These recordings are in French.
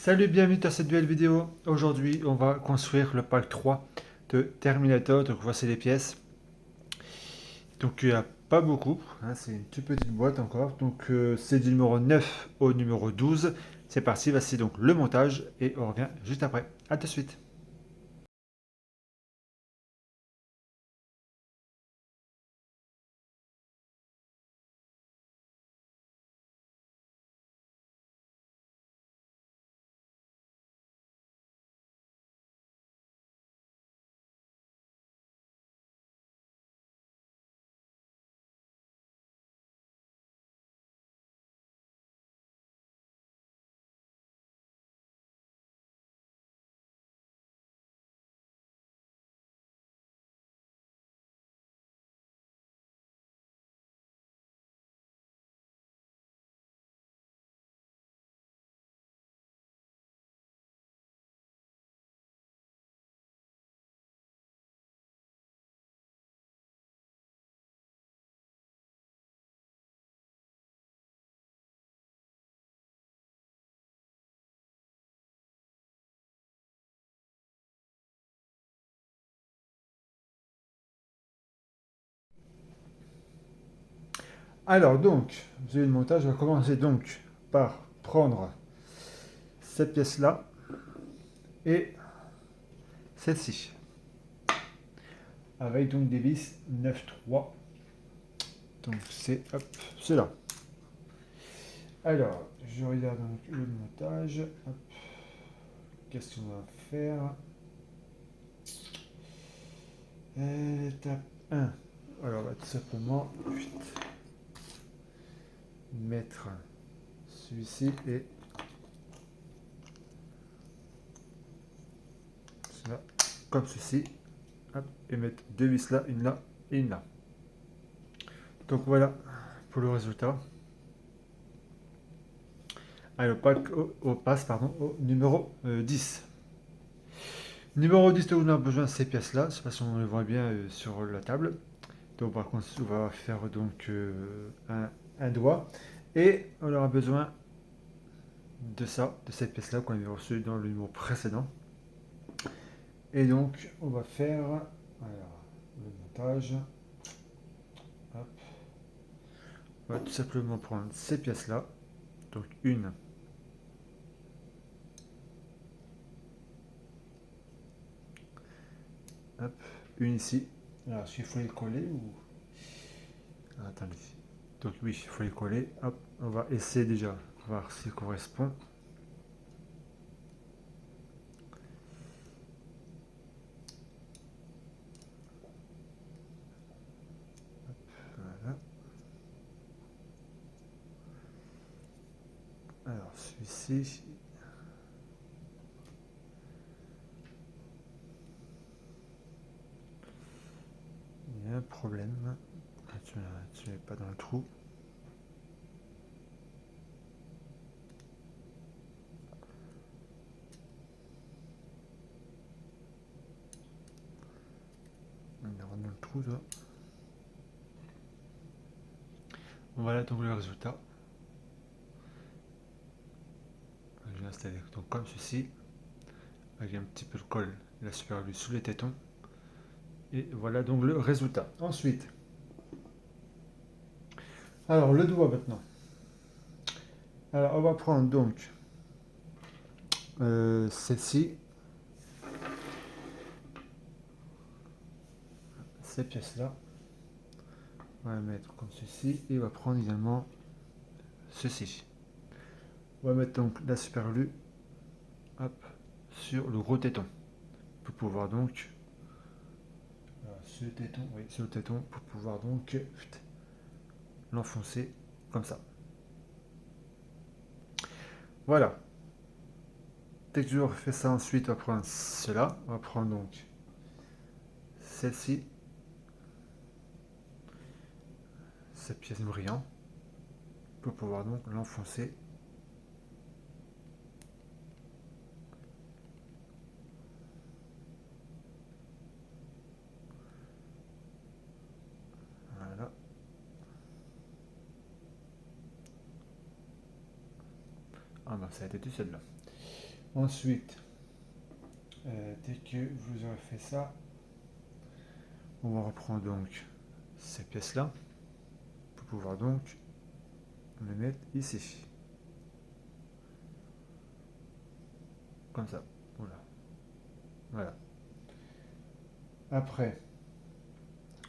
Salut, bienvenue dans cette nouvelle vidéo. Aujourd'hui, on va construire le pack 3 de Terminator. Donc, voici les pièces. Donc, il n'y a pas beaucoup, hein, c'est une toute petite boîte encore. Donc, c'est du numéro 9 au numéro 12. C'est parti, voici donc le montage et on revient juste après. A tout de suite. Alors, donc, vous avez le montage. On va commencer donc par prendre cette pièce-là et celle-ci. Avec donc des vis 9,3. Donc, c'est hop, cela. Alors, je regarde donc le montage. Hop. Qu'est-ce qu'on va faire? Étape 1. Alors, on va tout simplement mettre celui-ci et cela comme ceci. Hop, et mettre deux vis là, une là et une là. Donc voilà pour le résultat. Alors, on passe au numéro 10. Numéro 10, on a besoin de ces pièces-là. Je ne sais pas si on les voit bien sur la table. Donc par contre, on va faire donc un doigt. Et on aura besoin de ça, de cette pièce-là qu'on avait reçue dans le numéro précédent. Et donc, on va faire alors, le montage. Hop. On va tout simplement prendre ces pièces-là. Donc une, hop, une ici. Alors, est-ce qu'il faut les coller ou... Ah, attendez. Donc oui, il faut les coller. Hop, on va essayer déjà, voir s'il correspond. Voilà. Alors, celui-ci, il y a un problème. Ah, tu n'es pas dans le trou. On est dans le trou, toi. Voilà donc le résultat. Je vais installer donc comme ceci, avec un petit peu de colle, la superglue sous les tétons. Et voilà donc le résultat. Ensuite, alors le doigt maintenant. Alors on va prendre donc celle-ci, ces pièces-là. On va mettre comme ceci et on va prendre également ceci. On va mettre donc la superglue hop, sur le gros téton pour pouvoir donc ce téton, oui, sur le téton pour pouvoir donc l'enfoncer comme ça. Voilà. Dès que j'aurai fait ça ensuite, on va prendre cela. On va prendre donc celle-ci, cette pièce brillante, pour pouvoir donc l'enfoncer. Voilà. Ah ben ça a été tout seul là. Ensuite, dès que vous aurez fait ça, on va reprendre donc ces pièces-là pour pouvoir donc les mettre ici. Comme ça. Voilà. Voilà. Après,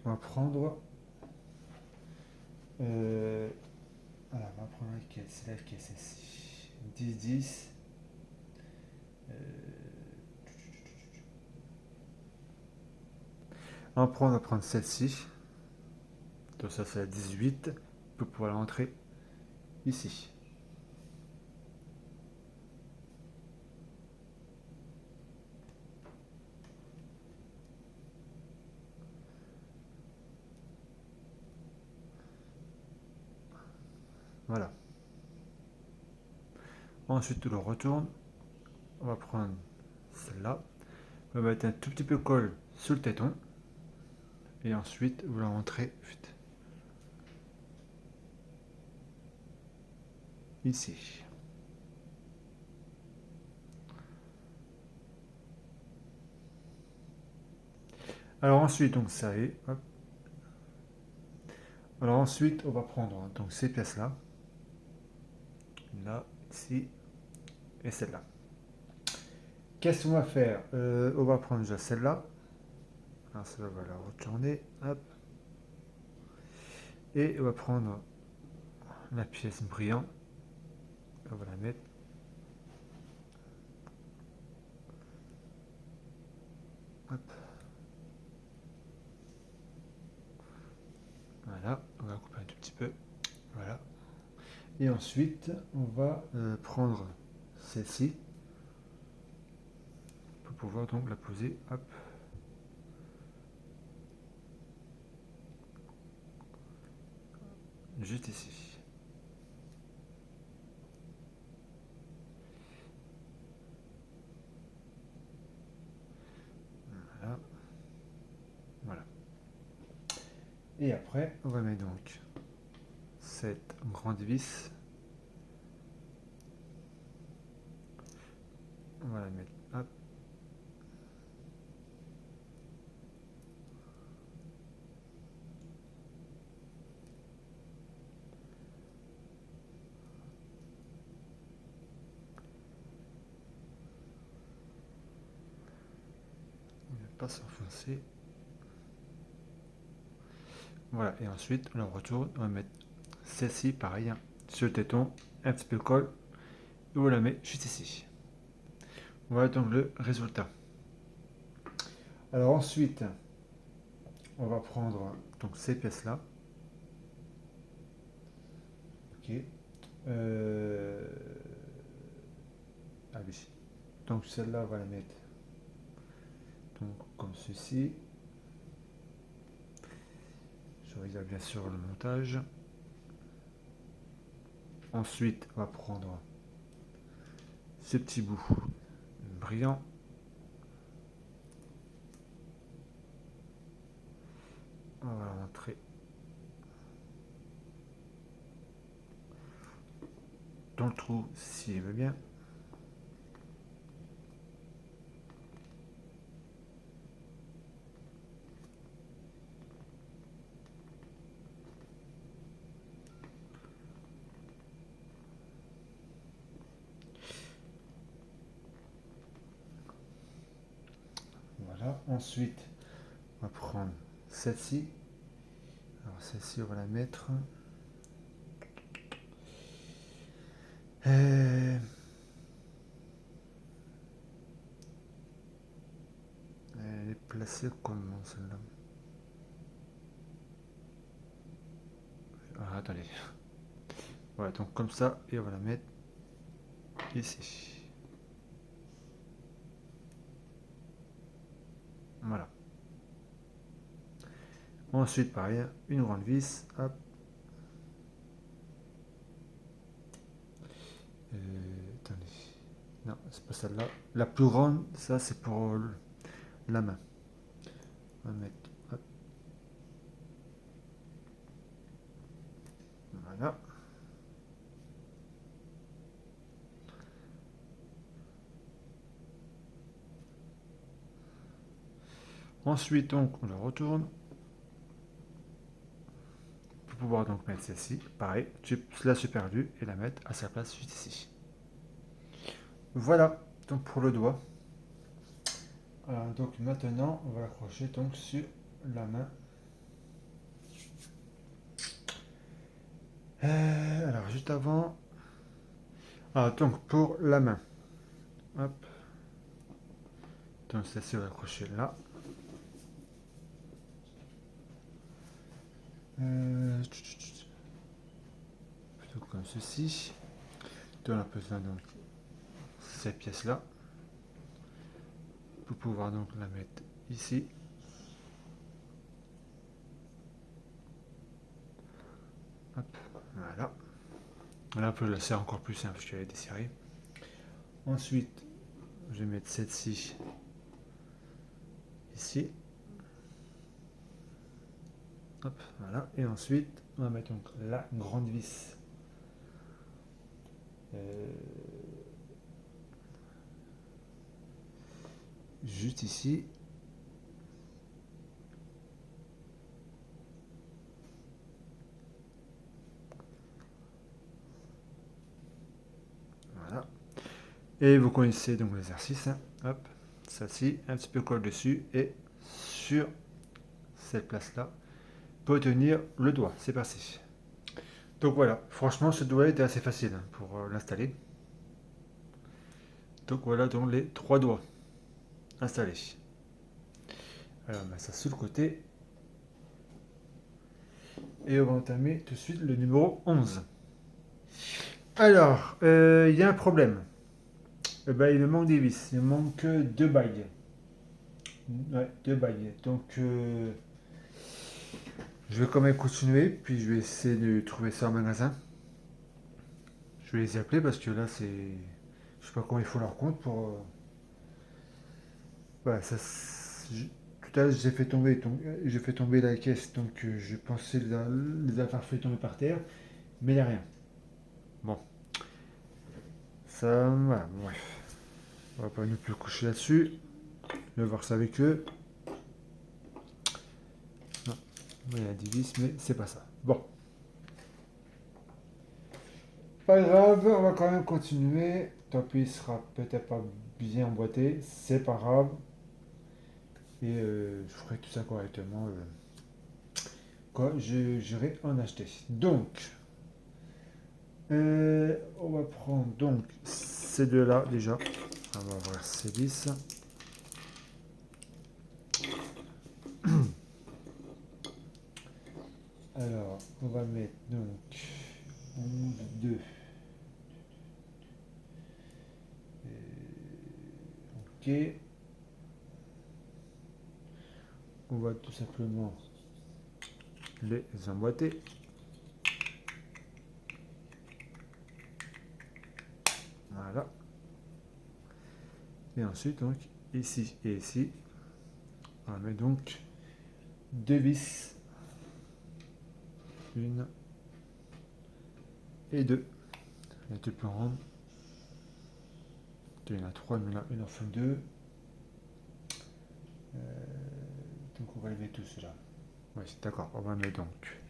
on va prendre. Alors, on va prendre laquelle? C'est laquelle celle-ci? 10, 10. Euh, on va prendre celle-ci. Donc ça c'est la 18 pour pouvoir l'entrer ici. Voilà. Ensuite, on le retourne. On va prendre celle-là. On va mettre un tout petit peu de colle sur le téton. Et ensuite, vous la rentrez ici. Alors ensuite, donc ça est. Hop. Alors ensuite, on va prendre donc ces pièces-là. Là, ici, et celle-là. Qu'est-ce qu'on va faire? On va prendre déjà celle-là. Alors celle-là, on va la retourner. Hop. Et on va prendre la pièce brillant. On va la mettre. Hop. Voilà. On va couper un tout petit peu. Voilà. Et ensuite, on va prendre celle-ci pour pouvoir donc la poser. Hop. Juste ici. Voilà. Voilà. Et après, on va mettre donc cette grande vis. On va la mettre. Hop. On ne va pas s'enfoncer. Voilà. Et ensuite, on la retourne. On va mettre celle-ci, pareil, hein, sur le téton. Un petit peu de colle. Et on la met juste ici. Voilà donc le résultat. Alors ensuite, on va prendre donc ces pièces-là. Ok. Euh, Ah oui. Donc celle-là, on va la mettre donc, comme ceci. Je regarde bien sûr le montage. Ensuite, on va prendre ce petit bout brillant. On va la rentrer dans le trou si elle veut bien. Voilà. Ensuite, on va prendre celle-ci. Alors celle-ci, on va la mettre. Euh, Elle est placée comment celle-là? Ah, attendez. Voilà, donc comme ça, et on va la mettre ici. Voilà. Ensuite, pareil, une grande vis. Hop. Attendez. Non, c'est pas celle-là. La plus grande, ça c'est pour la main. On va mettre. Hop. Voilà. Ensuite, donc, on le retourne pour pouvoir donc mettre celle-ci. Pareil, la superlue et la mettre à sa place juste ici. Voilà, donc pour le doigt. Donc maintenant, on va l'accrocher donc sur la main. Alors juste avant, donc pour la main, hop, donc celle-ci on va l'accrocher là. Plutôt comme ceci. Donc on a besoin donc cette pièce là pour pouvoir donc la mettre ici. Hop, voilà. Là on peut la serrer encore plus simple parce qu'elle est desserrée. Ensuite, je vais mettre celle-ci ici. Hop, voilà. Et ensuite, on va mettre donc la grande vis juste ici. Voilà. Et vous connaissez donc l'exercice. Hein. Hop, celle-ci, un petit peu colle dessus et sur cette place-là, pour tenir le doigt. C'est parti. Donc voilà, franchement, ce doigt était assez facile hein, pour l'installer. Donc voilà donc les trois doigts installés. Alors on met ça sur le côté. Et on va entamer tout de suite le numéro 11. Alors, il y a un problème. Ben, il me manque des vis. Il me manque deux bagues. Ouais, deux bagues. Donc, je vais quand même continuer. Puis, je vais essayer de trouver ça en magasin. Je vais les appeler parce que là, c'est. Je sais pas comment ils font leur compte pour. Voilà, ça. Tout à l'heure, j'ai fait tomber la caisse. Donc, je pensais les avoir fait tomber par terre. Mais il n'y a rien. Bon. Ça, voilà, bref. On va pas nous plus coucher là-dessus. Je vais voir ça avec eux. Non, il y a 10 vis, mais c'est pas ça. Bon, pas grave, on va quand même continuer. Tant pis, il sera peut-être pas bien emboîté, c'est pas grave. Et je ferai tout ça correctement quand j'irai en acheter. Donc, on va prendre donc ces deux-là déjà. On va voir ces vis. Alors, on va mettre donc 11, 2. Ok. On va tout simplement les emboîter. Voilà. Et ensuite, donc, ici et ici, on va mettre donc deux vis. Une et deux. Et tu peux rendre. Il y en a trois, mais là, il en faut deux. Donc, on va les mettre tous ceux-là. Oui, d'accord. On va mettre donc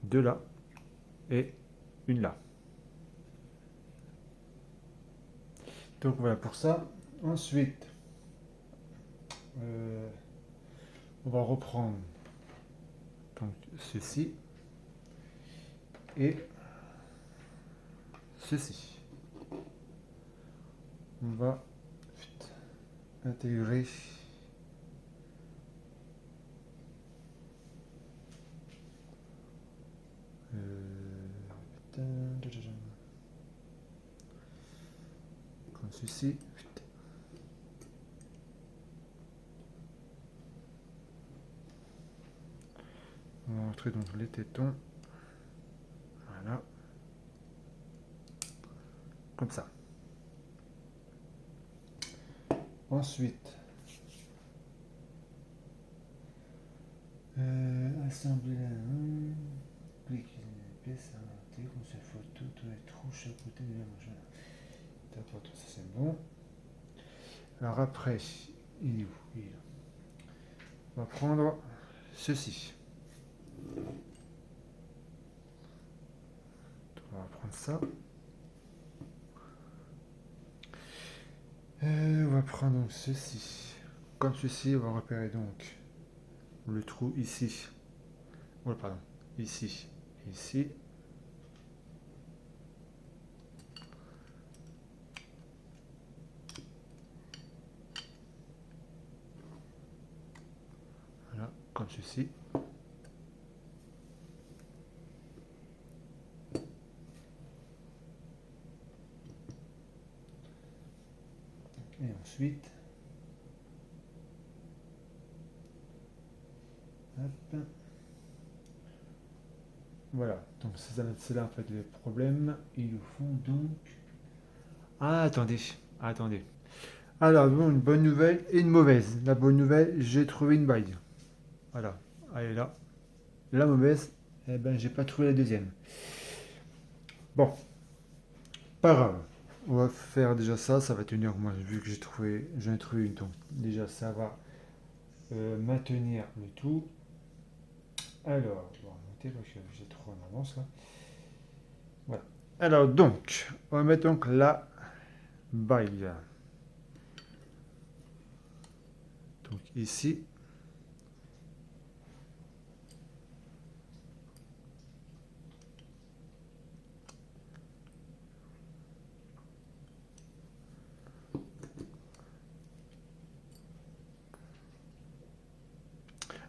deux là et une là. Donc, voilà pour ça. Ensuite, euh, on va reprendre donc ceci et ceci. On va intégrer comme ceci. On va rentrer donc les tétons. Voilà. Comme ça. Ensuite, assembler la main. Cliquez les pièces à inventer, comme cette photo, tous les trous chaque côté de la machin. D'accord, tout ça c'est bon. Alors après, il est où? Il est là. On va prendre ceci. On va prendre ça. On va prendre donc ceci. Comme ceci, on va repérer donc le trou ici. Oh, pardon. Ici. Ici. Voilà, comme ceci. Et ensuite, hop. Voilà, donc c'est là en fait le problème. Ils nous font donc. Ah, attendez, attendez. Alors, bon, une bonne nouvelle et une mauvaise. La bonne nouvelle, j'ai trouvé une baille. Voilà, elle est là. La mauvaise, eh ben, j'ai pas trouvé la deuxième. Bon, pas grave. On va faire déjà ça, ça va tenir. Moi, vu que j'en ai trouvé une, donc déjà ça va maintenir le tout. Alors, on va monter parce que j'ai trop en avance là. Voilà. Alors donc, on va mettre donc la baille. Donc ici.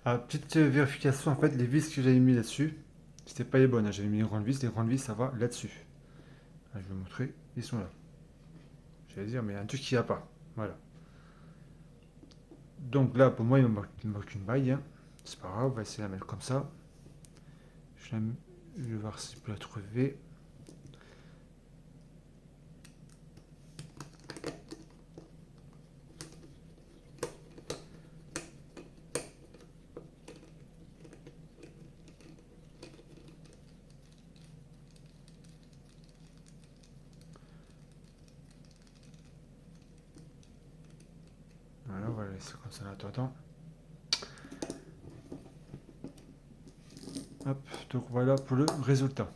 Alors, petite vérification, en fait, les vis que j'avais mis là-dessus, c'était pas les bonnes, hein. J'avais mis les grandes vis, ça va là-dessus. Ah, je vais vous montrer, ils sont là. J'allais dire, mais il y a un truc qui n'y a pas. Voilà. Donc là, pour moi, il me manque une baille, hein. C'est pas grave, on va essayer de la mettre comme ça. Je vais voir si je peux la trouver. Voilà, on va la laisser comme ça en attendant. Hop, donc voilà pour le résultat.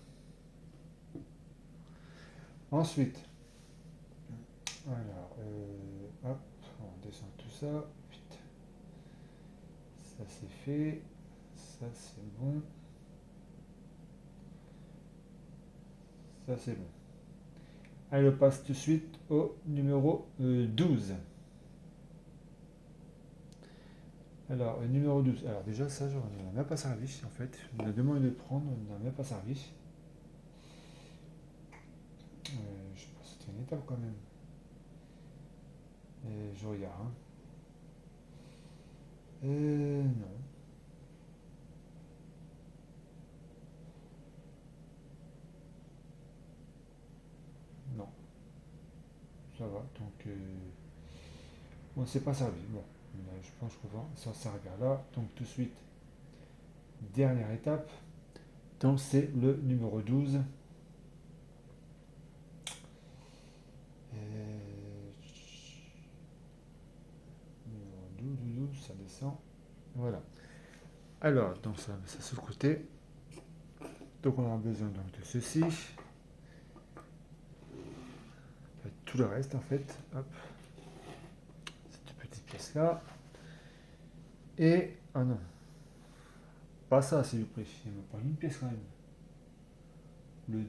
Ensuite, alors, hop, on descend tout ça. Vite. Ça c'est fait. Ça c'est bon. Ça c'est bon. Allez, on passe tout de suite au numéro 12. Alors, numéro 12. Alors déjà, ça, on n'en a même pas servi, en fait. On a demandé de le prendre, on n'en a même pas servi. Je pense que c'était une étape quand même. Je regarde, hein. Non. Non. Ça va. Donc, on ne s'est pas servi. Bon. Je pense qu'on va s'en servir là. Donc, tout de suite, dernière étape. Donc, c'est le numéro 12. Numéro 12, ça descend. Voilà. Alors, donc ça met ça sur le côté. Donc on a besoin donc de ceci. Tout le reste en fait. Hop. Cette petite pièce là. Et. Ah non. Pas ça s'il vous plaît. Il me prend une pièce quand même. Le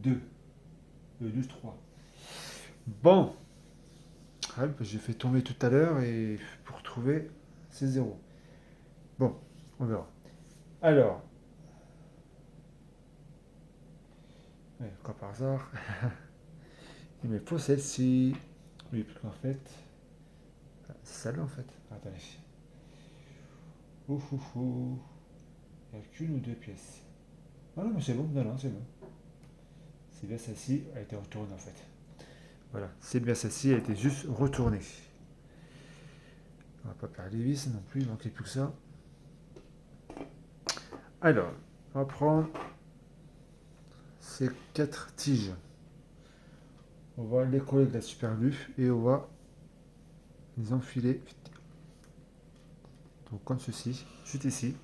12-2. Le 12-3. Bon. Ouais, j'ai fait tomber tout à l'heure et pour trouver c'est 0. Bon, on verra. Alors. Ouais, quoi par hasard. Il me faut celle-ci. Oui, parce qu'en fait. C'est celle-là en fait. Attendez. Ouf, ouf, ouf. Il n'y a qu'une ou deux pièces. Ah non, mais c'est bon, non, non, c'est bon. C'est bien celle-ci, elle a été retournée en fait. Voilà, c'est bien celle-ci, elle a été juste retournée. On va pas perdre les vis non plus, il manquait plus que ça. Alors, on va prendre ces quatre tiges. On va les coller avec la super glue et on va les enfiler Donc comme ceci, juste ici.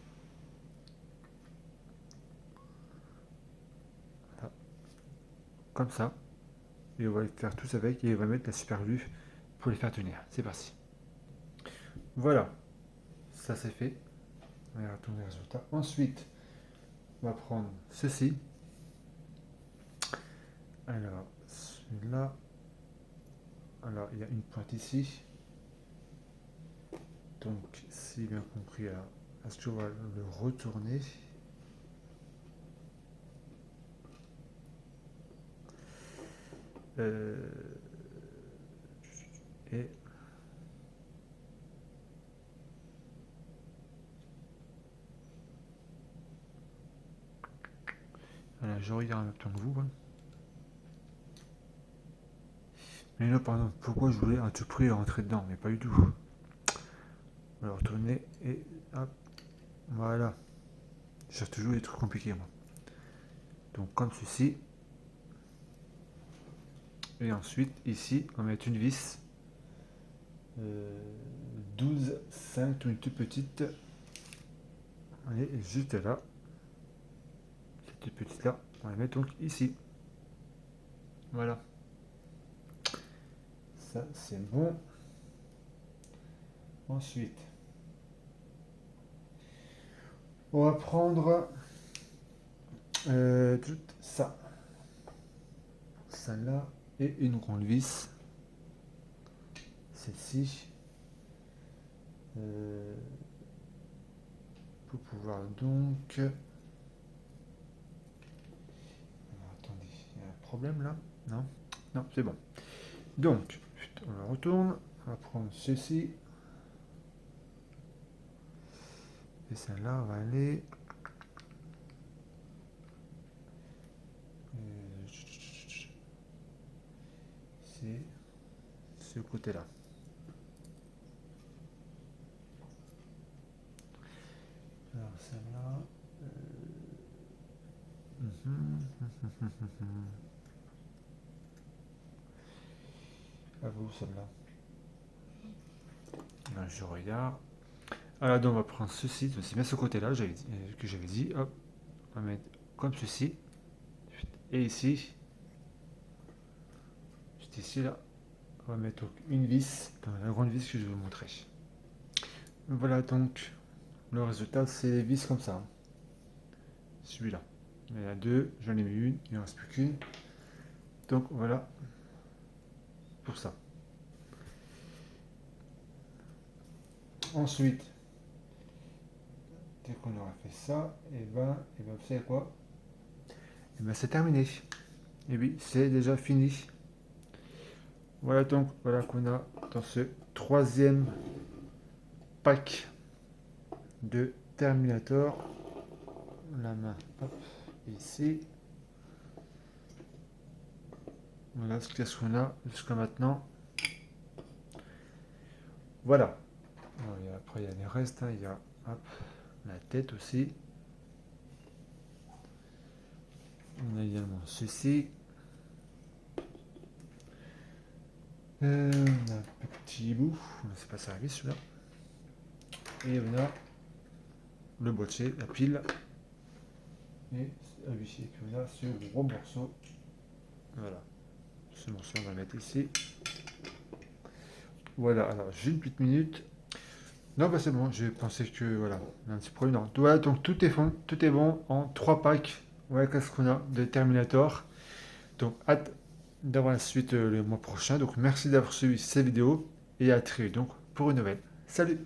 Voilà. Comme ça. Et on va les faire tous avec et on va mettre la super glue pour les faire tenir. C'est parti. Voilà, ça c'est fait. On va retourner le résultat. Ensuite, on va prendre ceci. Alors, celui-là. Alors, il y a une pointe ici. Donc, si bien compris, est-ce que on va le retourner? Euh, et voilà, je regarde en même temps que vous. Hein. Mais là, par exemple, pourquoi je voulais à tout prix rentrer dedans? Mais pas du tout. On va le retourner et hop, voilà. Je cherche toujours des trucs compliqués, moi. Donc, comme ceci. Et ensuite, ici, on va mettre une vis. 12, 5, une toute petite. Elle est juste là. Cette toute petite là, on va la mettre donc ici. Voilà. Ça, c'est bon. Ensuite, on va prendre tout ça. Celle-là et une ronde vis. Celle-ci. Pour pouvoir donc... Alors, attendez, il y a un problème là? Non? Non, c'est bon. Donc, on la retourne. On va prendre ceci. Et celle-là, on va aller... c'est ce côté-là. Alors celle-là... À vous celle-là. Alors, je regarde. Alors donc on va prendre ceci, c'est bien ce côté-là que j'avais dit. Hop, on va mettre comme ceci. Et ici, juste ici là, on va mettre donc une vis, dans la grande vis que je vais vous montrer. Voilà donc le résultat, c'est les vis comme ça. Celui-là. Il y en a deux, j'en ai mis une, il n'en reste plus qu'une. Donc voilà pour ça. Ensuite, dès qu'on aura fait ça, et ben vous savez quoi? Et ben c'est terminé. Et oui, c'est déjà fini. Voilà donc, voilà qu'on a dans ce troisième pack de Terminator. La main, hop, ici. Voilà ce qu'on a jusqu'à maintenant. Voilà. Alors, après, il y a les restes. Hein. Il y a hop, la tête aussi. On a également ceci. On a un petit bout. C'est pas servi celui-là. Et on a le boîtier, la pile. Et un huissier. Et puis on a ce gros morceau. Voilà. Ce morceau, on va le mettre ici. Voilà, alors j'ai une petite minute. Non, bah c'est bon, j'ai pensé que voilà, un petit problème. Non. Voilà, donc tout est bon en 3 packs. Ouais, qu'est-ce qu'on a de Terminator. Donc, hâte d'avoir la suite le mois prochain. Donc, merci d'avoir suivi cette vidéo et à très vite donc pour une nouvelle. Salut!